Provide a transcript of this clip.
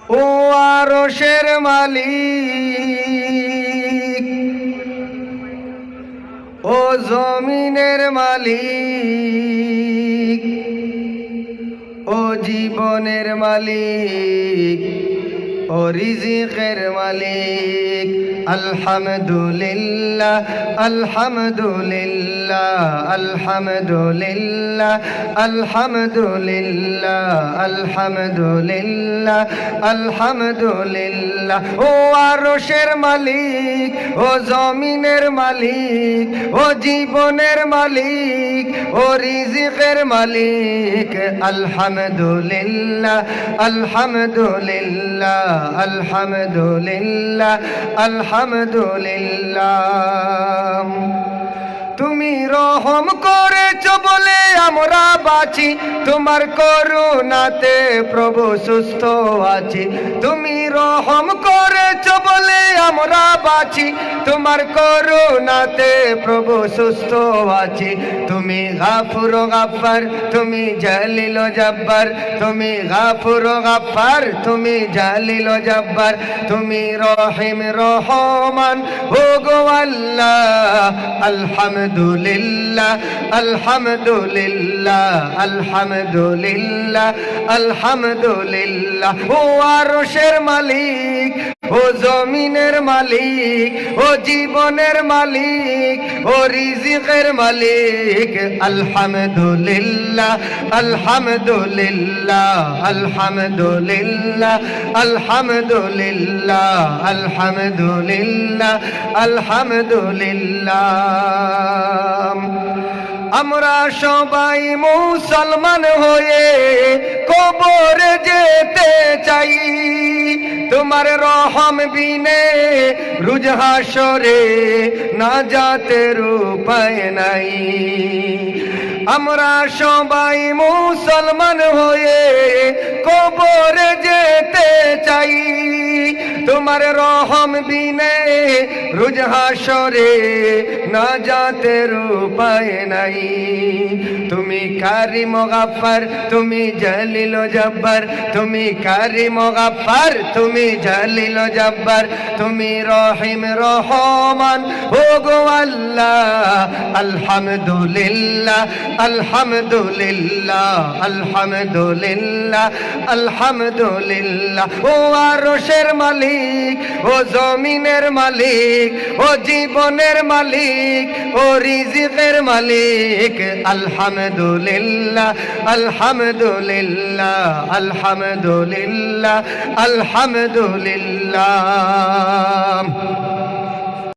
ও আরশের মালিক, ও জমিনের মালিক, ও জীবনের মালিক, ও রিজিকের মালিক। আলহামদুলিল্লাহ, আলহামদুলিল্লাহ, আলহামদুলিল্লাহ, আলহামদুলিল্লাহ, আলহামদুলিল্লাহ, আলহামদুলিল্লাহ। ও আরশের মালিক, ও জমিনের মালিক, ও জীবনের মালিক, ও রিজিকের মালিক। আলহামদুলিল্লাহ, আলহামদুলিল্লাহ, আলহামদুলিল্লাহ, আলহামদুলিল্লাহ। তুমি রহম করেছ বলে আমরা বাঁচি, তোমার করুণাতে প্রভু সুস্থ আছি। তুমি রহম করেছ বলে আমরা বাঁচি, তোমার করুণাতে প্রভু সুস্থ আছি। তুমি গাফুর গাফার, তুমি জালিল জব্বার, তুমি গাফুর গাফার, তুমি জালিল জব্বার, তুমি রহিম রহমান ও গো আল্লাহ। আলহামদুলিল্লাহ, আলহামদুলিল্লাহ, আলহামদুলিল্লাহ, আলহামদুলিল্লাহ। ও আরশের মালিক, ও জমিনের মালিক, ও জীবনের মালিক, ও রিজিকের মালিক। আলহামদুলিল্লাহ, আলহামদুলিল্লাহ, আলহামদুলিল্লাহ, আলহামদুলিল্লাহ, আলহামদুলিল্লাহ, আলহামদুলিল্লাহ। আমরা সবাই মুসলমান হয়ে কবরে যেতে চাই, তোমার রহম বিনে রোজ হাসরে নাজাতের উপায় নাই। আমরা সবাই মুসলমান হয়ে কবরে যেতে চাই, তোমার রহম বিনে রোজ হাসরে নাজাতের উপায় নাই। তুমি কারিম গাফার, তুমি জালিল জব্বার, তুমি কারিম গাফার, তুমি জালিল জব্বার, তুমি রহিম রহমান ও গো আল্লাহ। আলহামদুলিল্লাহ, আলহামদুলিল্লাহ, আলহামদুলিল্লাহ, আলহামদুলিল্লাহ। ও আরশের মালিক, ও জমিনের মালিক, ও জীবনের মালিক, ও রিজিকের মালিক। আলহামদুলিল্লাহ, আলহামদুলিল্লাহ, আলহামদুলিল্লাহ, আলহামদুলিল্লাহ।